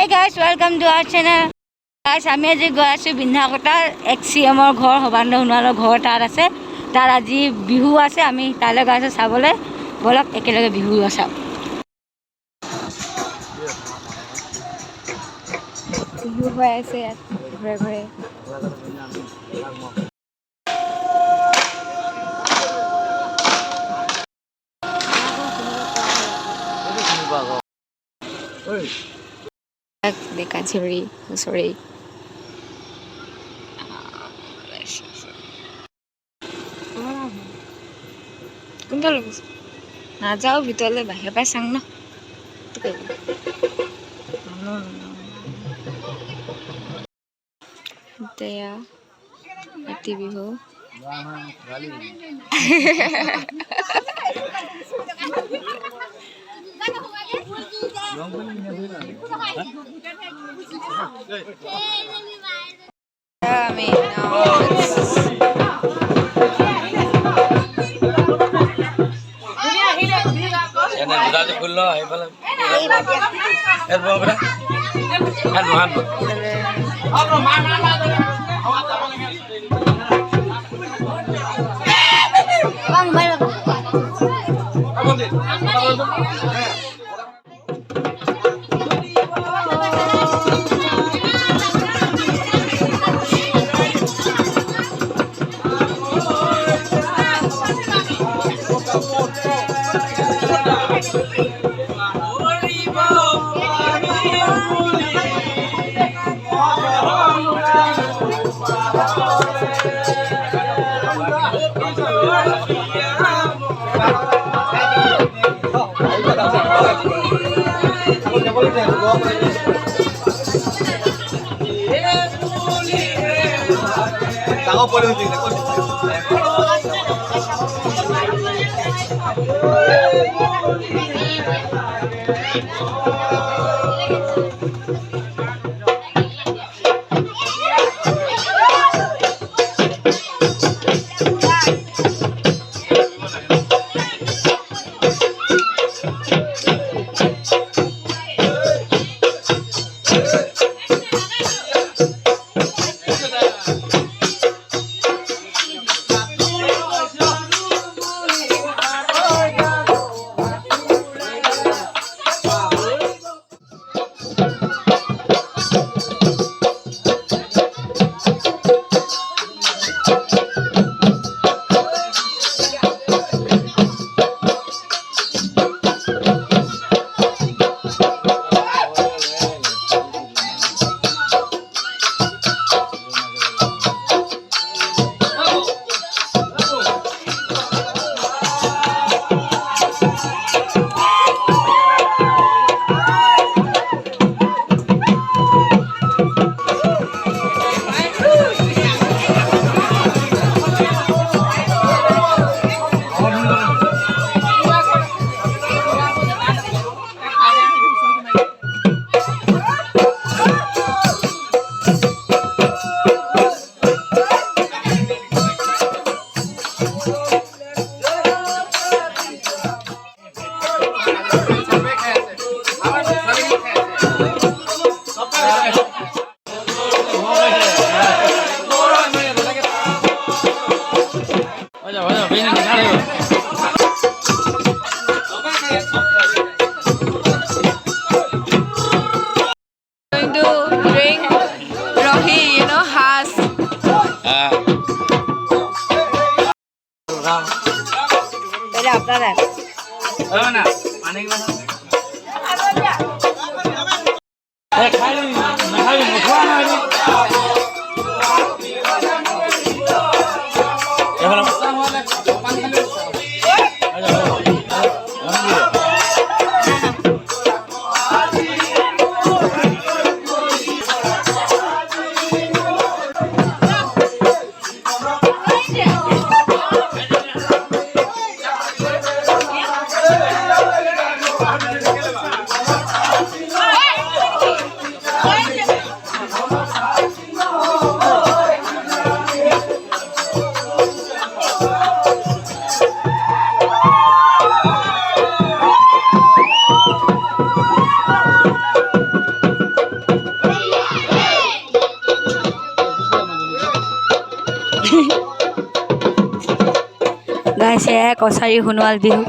guys, welcome to our channel. Guys, আমি আজি গৈ আছো বিন্ধাকটাৰ এক্সিএমৰ ঘৰ হবান্দ সোণোৱালৰ ঘৰ তাত আছে। তাৰ আজি বিহু আছে, আমি তালৈ গৈ আছো চাবলৈ। বলক একেলগে বিহু চাওঁ। বিহু হৈ আছে ইয়াত ঘৰে ঘৰে। Sorry. কোনটা লোক নাযাওঁ ভিতৰলৈ বাহিৰৰ পৰাই চাং ন এতিয়া Kati Bihu Rohi, has. Pwede apna na. Ano na? Paano yung mga? Khai হৈছে কছাৰী সোণোৱাল বিহু।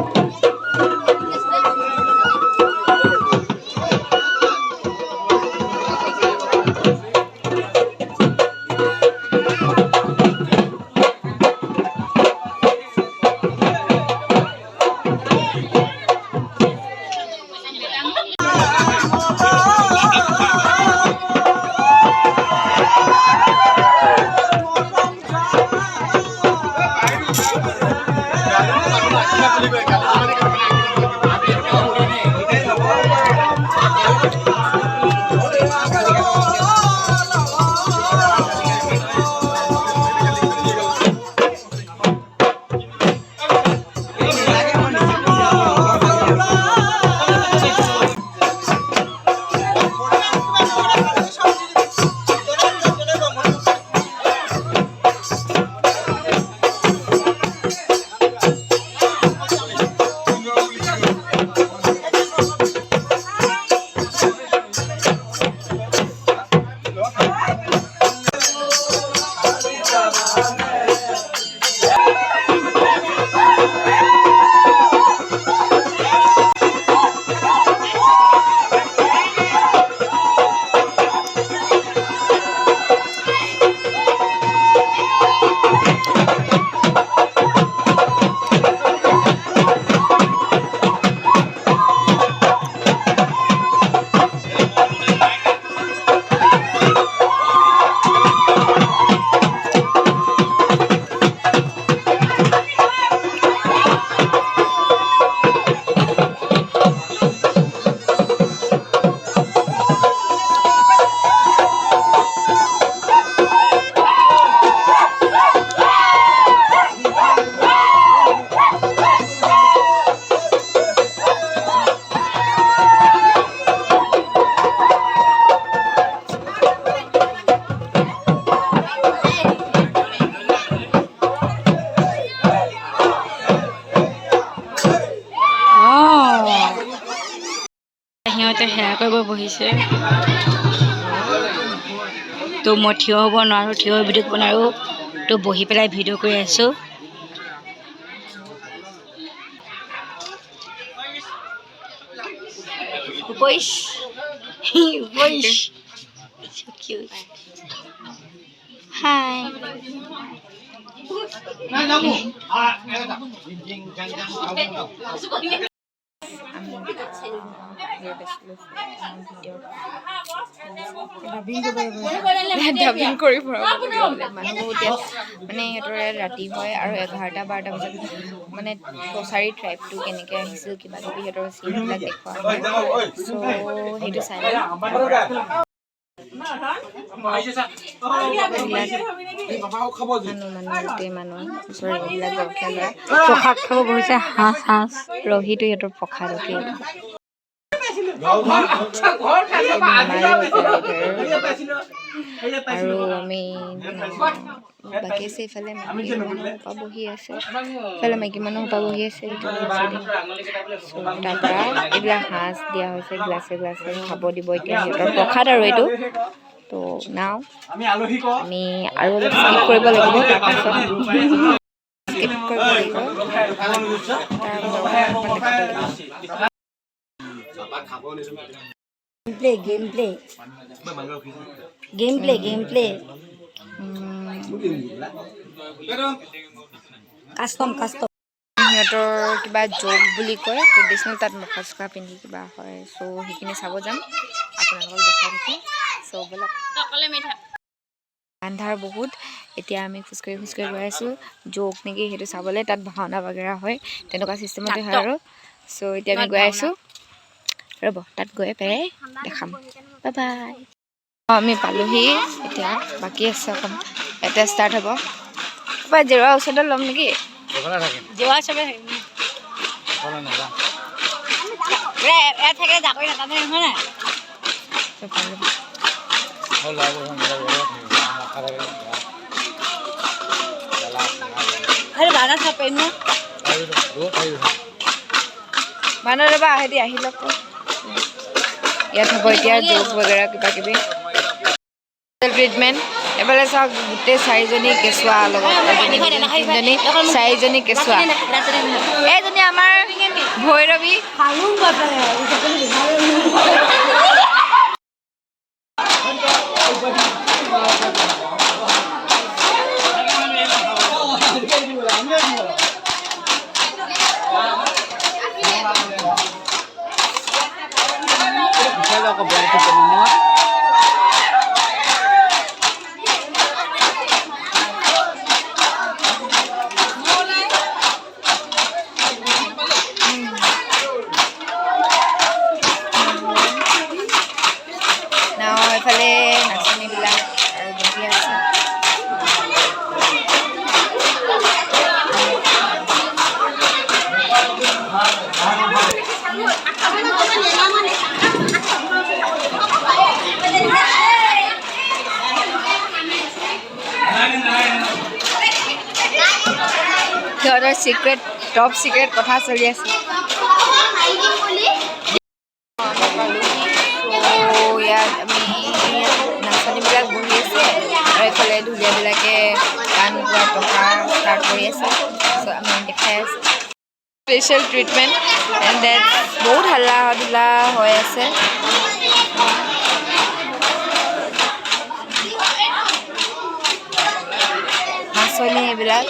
সিহঁতে সেয়া কৰিব বহিছে, তো মই থিয় হ'ব নোৱাৰোঁ, থিয় হৈ ভিডিঅ' কৰিব নোৱাৰোঁ, তো বহি পেলাই ভিডিঅ' কৰি আছোঁ। হাই ডাবিং কৰি মানুহবোৰ এতিয়া মানে সিহঁতৰ ৰাতি হয় আৰু 11-12 বজাত মানে কছাৰী ট্ৰাইবটো কেনেকৈ আহিছিল কিবা কিবি সিহঁতৰ চিনবিলাক দেখুওৱা হয়। চ' সেইটো চাই মানুহ ওচৰৰ এইবিলাক গৰখীয়া ল'ৰা প্ৰসাদ খাব বহিছে, সাঁজ ৰহিটো সিহঁতৰ প্ৰসাদকে আৰু আমি বাকী আছে এইফালে মাইকী মানুহ সোপা বহি আছে, ইফালে মাইকী মানুহ সোপা বহি আছে। তাৰ পৰা এইবিলাক সাঁজ দিয়া হৈছে, গ্লাছে গ্লাছে খাব দিব এতিয়া সিহঁতৰ প্ৰসাদ আৰু এইটো। তো নাও আমি আৰু অলপ স্কিপ কৰিব লাগিব, তাৰপাছত স্কিপ কৰিব লাগিব, গেম প্লে কাষ্টম সিহঁতৰ কিবা যোগ বুলি কয়, ট্ৰেডিশ্যনেল তাত মুখা চুখা পিন্ধি কিবা হয়। চ' সেইখিনি চাব যাম, আপোনালোকক দেখাই থাকোঁ। চ' ব'লক। আন্ধাৰ বহুত, এতিয়া আমি খোজকাঢ়ি গৈ আছোঁ যোগ নেকি সেইটো চাবলৈ, তাত ভাওনা বাগেৰা হয় তেনেকুৱা চিষ্টেমতে হয় আৰু। চ' এতিয়া আমি গৈ আছোঁ, ৰ'ব তাত গৈ পেলাই দেখাম। Bye bye. আমি পালোহি, এতিয়া বাকী আছে অকণ, এতিয়া ষ্টাৰ্ট হ'ব। জেৰুৱাৰ ওচৰতে ল'ম নেকি? জেৰুৱাৰ চবে থাকিলে জাকৈ নাটানে নহয় নাই। মানুহ ৰ'বা আহি লওক। ইয়াত হ'ব এতিয়া যোগ বাগেৰা কিবা কিবি ট্ৰিটমেণ্ট। এফালে চাওক গোটেই 4জনী কেঁচুৱা লগত 4জনী কেঁচুৱা এইজনী আমাৰ ভৈৰৱী এফালে নাচনীবিলাক আৰু বহি আছে সিহঁতৰ টপ চিক্ৰেট কথা চলি আছে ইয়াত আমি নাচনীবিলাক বহি আছে আৰু এইফালে ঢুলীয়াবিলাকে গান গোৱা টকা ষ্টাৰ্ট কৰি আছে চ' আমি দেখাই আছোঁ স্পেচিয়েল ট্ৰিটমেণ্ট এণ্ড দেট বহুত হাল্লা ধূলা হৈ আছে নাচনী এইবিলাক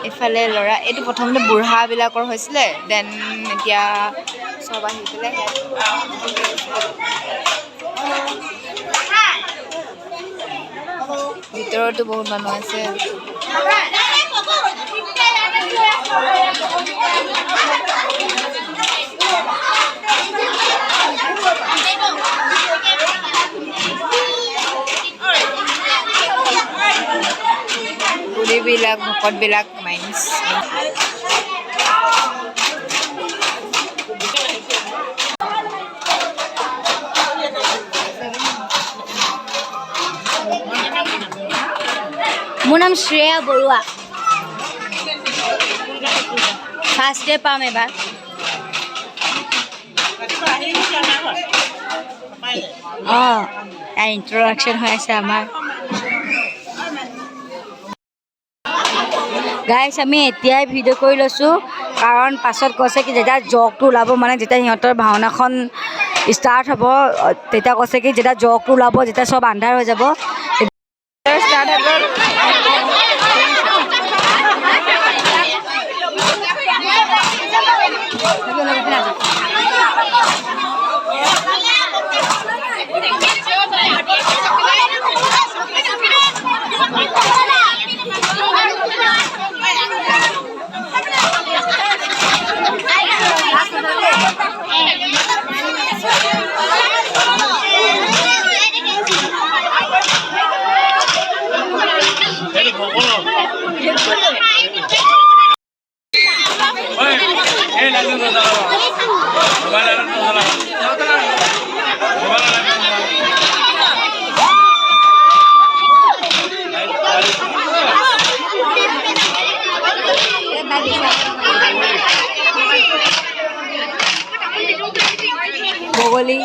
এইফালে ল'ৰা এইটো প্ৰথমতে বুঢ়াবিলাকৰ হৈছিলে দেন এতিয়া চব আহি পেলাই ভিতৰতো বহুত মানুহ আছে বুঢ়ীবিলাক ভকতবিলাক মাইন্স মোৰ নাম শ্ৰেয়া বৰুৱা ফাৰ্ষ্ট ডে পাম এবাৰ অঁ ইন্ট্ৰডাকশ্যন হৈ আছে আমাৰ গাইছ আমি এতিয়াই ভিডিঅ' কৰি লৈছোঁ কাৰণ পাছত কৈছে কি যেতিয়া জকটো ওলাব মানে যেতিয়া সিহঁতৰ ভাওনাখন ষ্টাৰ্ট হ'ব তেতিয়া কৈছে কি যেতিয়া জকটো ওলাব যেতিয়া চব আন্ধাৰ হৈ যাব ষ্টাৰ্ট হ'ব বগলী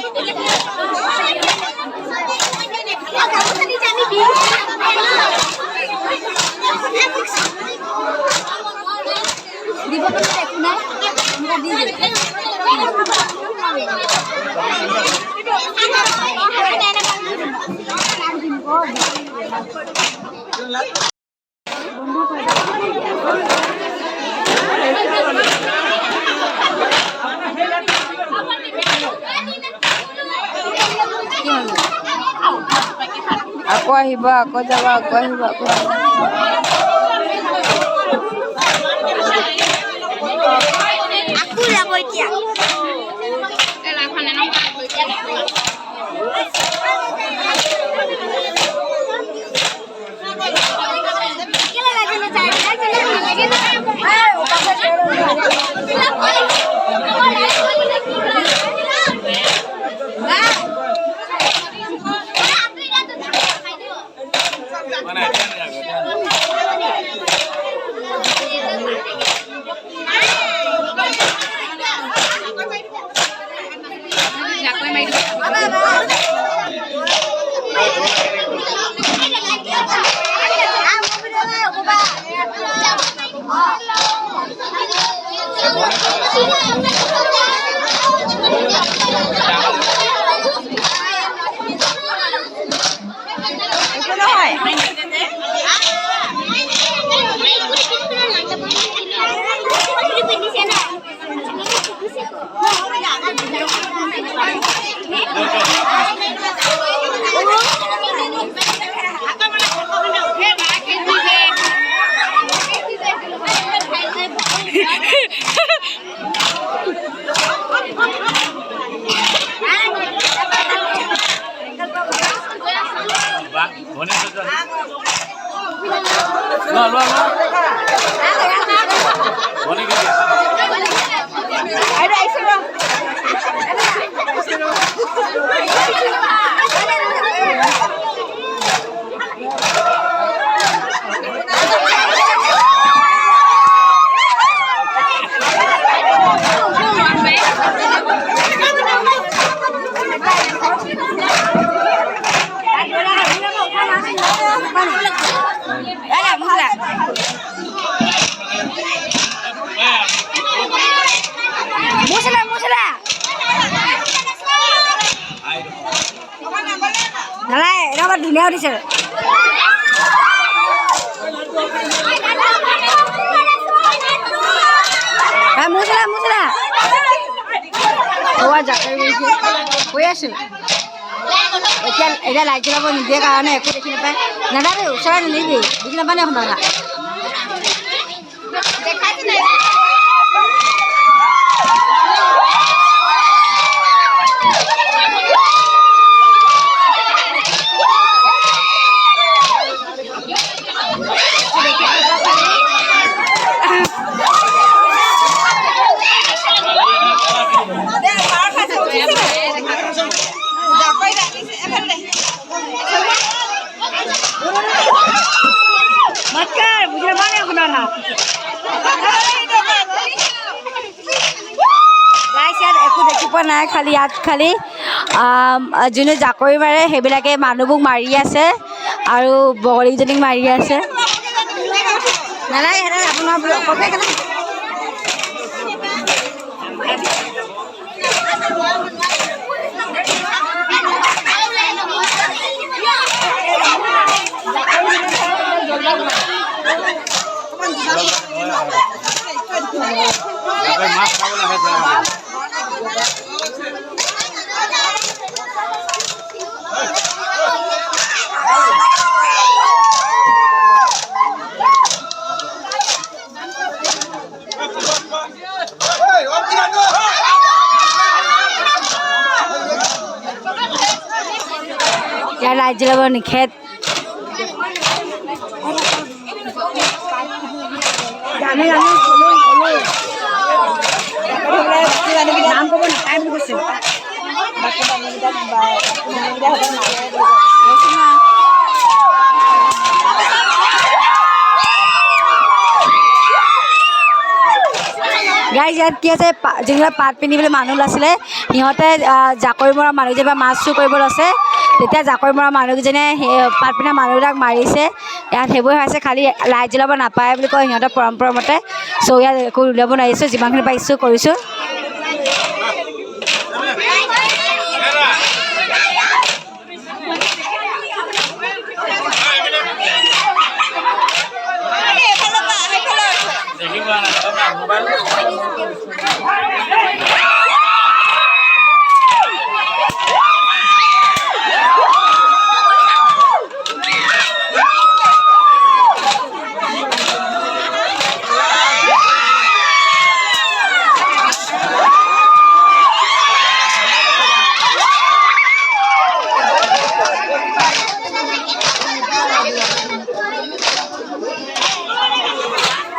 আকৌ আহিব আকৌ যাব আকৌ আহিব আকৌ যাব এতিয়া ধুনীয়া উঠিছে কৈ আছো এতিয়া লাইট জ্বলাব নিদিয়ে কাৰণে একো দেখি নাপায় নাদাদে ওচৰত নিদিবি দেখি নাপায় নে শুনা নাই খালি ইয়াত খালি যোনে জাকৈ মাৰে সেইবিলাকে মানুহবোৰক মাৰি আছে আৰু বগলীজনীক মাৰি আছে নালাগে আপোনাৰ ইয়াৰ লাইট জ্বলাব নিষেধ নাম ক'ব নাপায় বুলি কৈছে গাইজ ইয়াত কি আছে যিবিলাক পাত পিন্ধিবলৈ মানুহ আছিলে সিহঁতে জাকৈ মৰা মানুহ যেনিবা মাছ চুৰ কৰিব লৈছে তেতিয়া জাকৈ মৰা মানুহকেইজনে সেই পাত পিন্ধা মানুহবিলাক মাৰিছে ইয়াত সেইবোৰ হৈছে খালি লাইট জ্বলাব নাপায় বুলি কয় সিহঁতৰ পৰম্পৰা মতে চ' ইয়াত একো উলিয়াব নোৱাৰিছোঁ যিমানখিনি পাৰিছোঁ কৰিছোঁ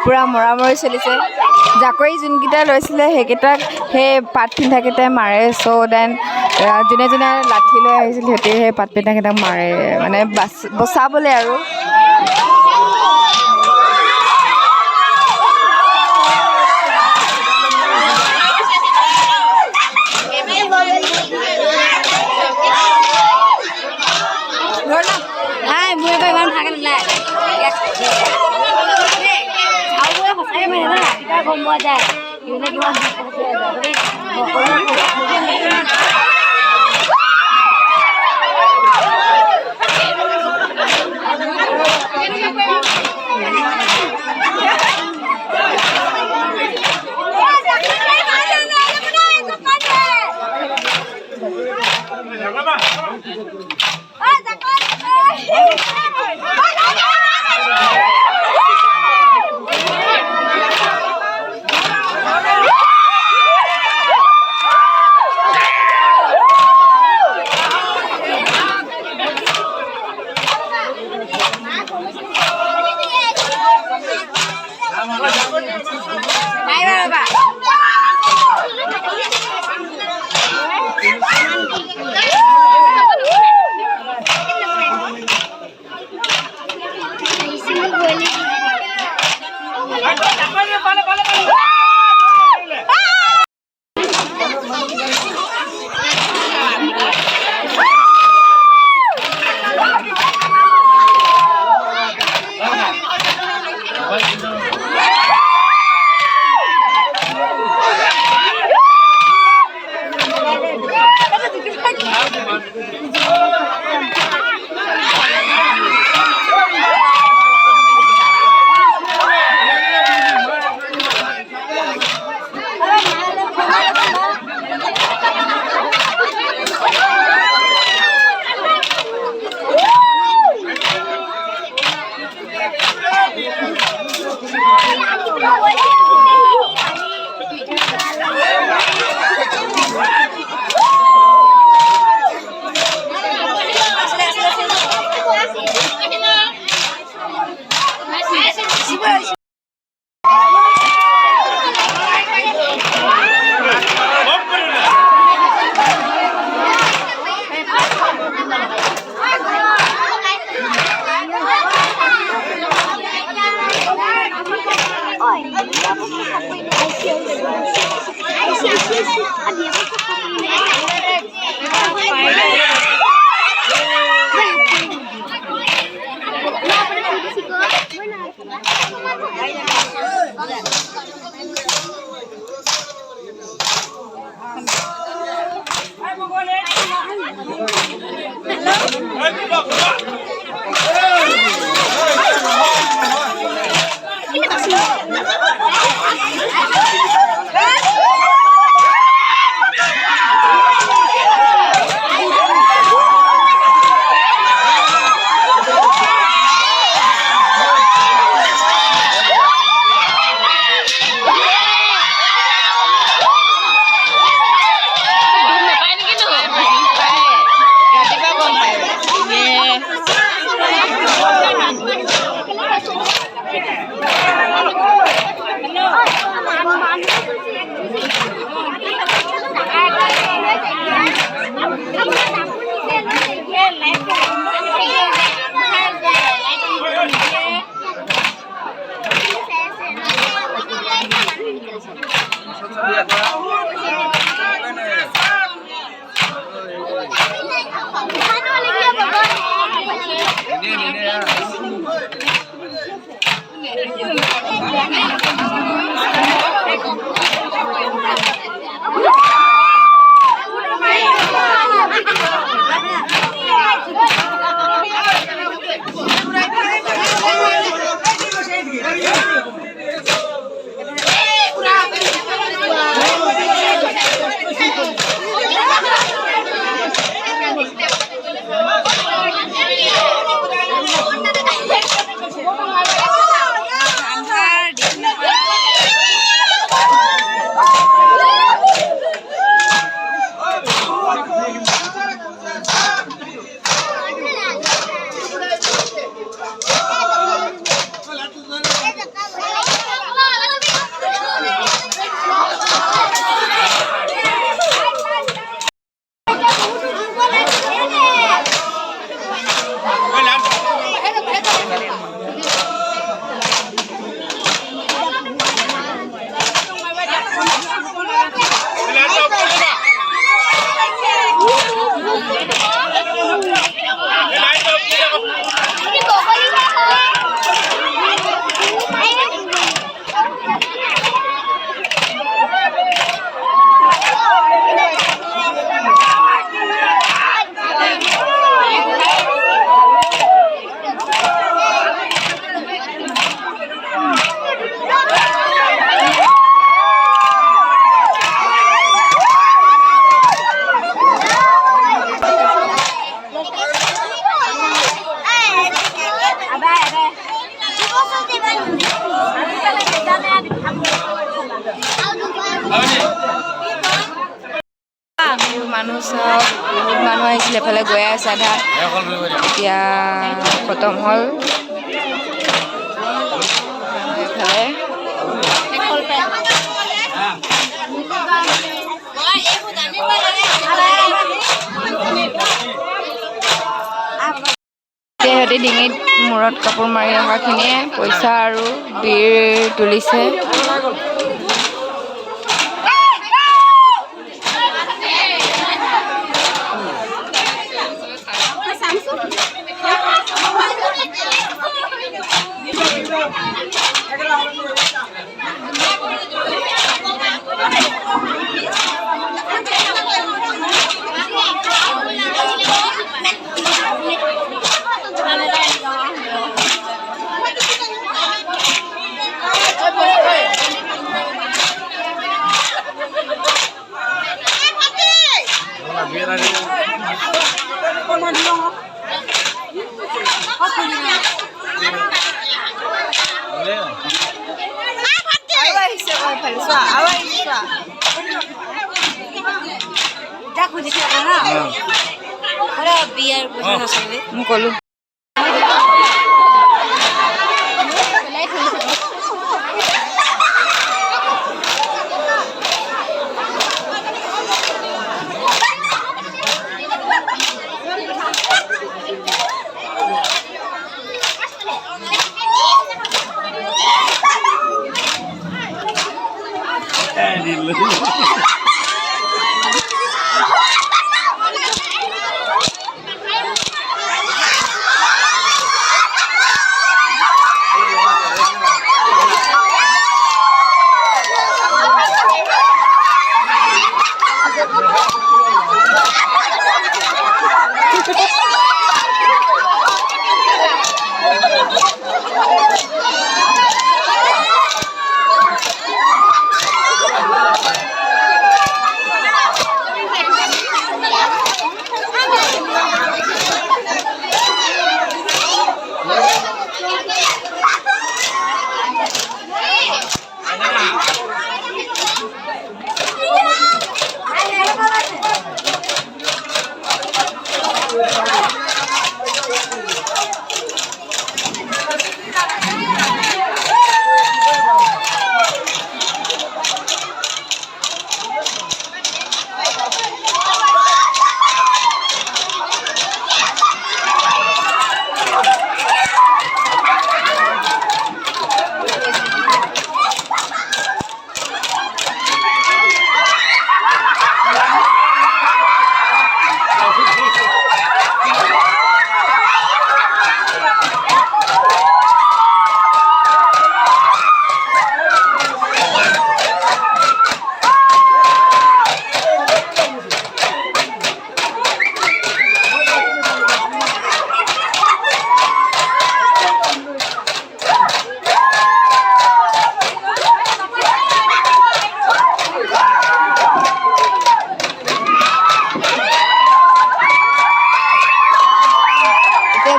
পূৰা মৰামৰি চলিছে জাকৈ যোনকেইটা লৈছিলে সেইকেইটাক সেই পাত পিন্ধাকেইটাই মাৰে চ' দেন যোনে যোনে লাঠি লৈ আহিছিল সিহঁতে সেই পাত পিন্ধাকেইটাক মাৰে মানে বচাবলৈ আৰু গম পোৱা যায় মানুহ চাওক বহুত মানুহ আহিছিলে এফালে গৈ আছে আধা এতিয়া খতম হ'ল এফালে সিহঁতে ডিঙিত মূৰত কাপোৰ মাৰি অহাখিনিয়ে পইচা আৰু বিৰ তুলিছে বিয়াৰ পইচা নাচালে মই ক'লো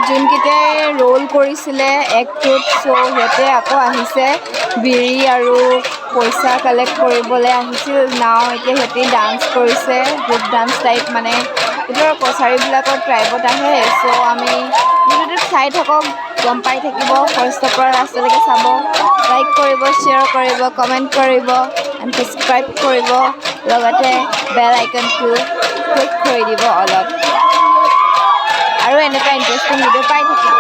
যোনকেইটাই ৰোল কৰিছিলে একটোত চ' সিহঁতে আকৌ আহিছে বিৰি আৰু পইচা কালেক্ট কৰিবলৈ আহিছিল নাও এতিয়া সিহঁতে ডান্স কৰিছে গ্ৰুপ ডান্স টাইপ মানে এইটো কছাৰীবিলাকৰ ট্ৰাইবত আহে চ' আমি ভিডিঅ'টোত চাই থাকক গম পাই থাকিব ফাৰ্ষ্টৰ পৰা লাষ্টলৈকে চাব লাইক কৰিব শ্বেয়াৰ কৰিব কমেণ্ট কৰিব এণ্ড ছাবস্ক্ৰাইব কৰিব লগতে বেল আইকনটো ক্লিক কৰি দিব অলপ আৰু এনেকুৱা ইণ্টাৰেষ্টিং ভিডিঅ' পাই থাকিব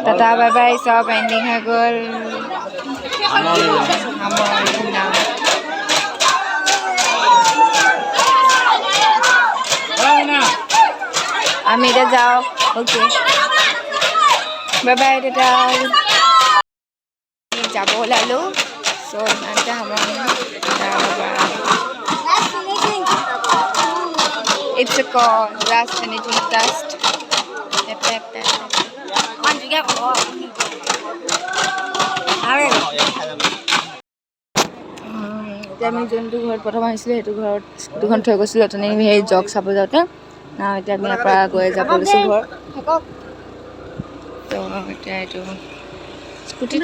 টাটা বাই বাই চব এণ্ডিং হৈ গ'ল আমি এতিয়া যাওঁ অ'কে বাই বাই টাটা যাব ওলালোঁ চ' ইমানতে সামৰণি It's a call, last finishing dust. এতিয়া আমি যোনটো ঘৰত প্ৰথম আহিছিলোঁ সেইটো ঘৰত স্কুটিখন থৈ গৈছিলোঁ অথনি সেই জগ চাব যাওঁতে এতিয়া আমি ইয়াৰ পৰা গৈ যাব লৈছোঁ ঘৰ তো এতিয়া এইটো স্কুটিত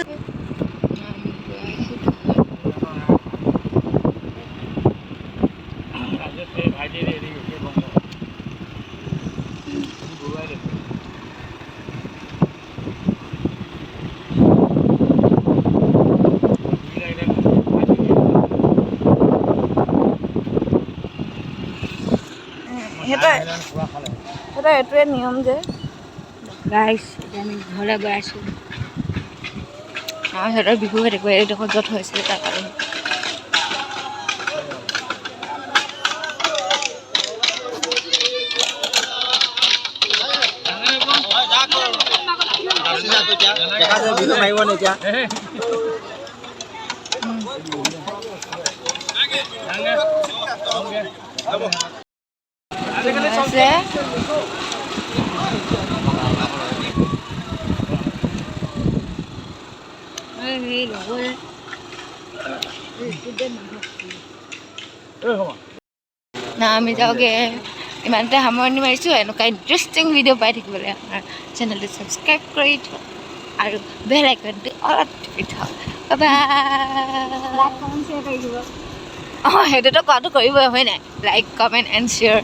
সিহঁতৰ এইটোৱে নিয়ম যে গাইছ এতিয়া আমি ঘৰলৈ গৈ আছোঁ সিহঁতৰ বিহু সেনেকুৱা এইডোখৰ য'ত হৈছিলে তাত আৰু আমি যাওঁগৈ ইমানতে সামৰণি মাৰিছোঁ এনেকুৱা ইণ্টাৰেষ্টিং ভিডিঅ' পাই থাকিবলৈ আমাৰ চেনেলটো ছাবস্ক্ৰাইব কৰি থওক আৰু বেল আইকনটো অলপ টিপি থওক অঁ সেইটোতো কোৱাটো কৰিবই হয় নাই লাইক কমেণ্ট এণ্ড শ্বেয়াৰ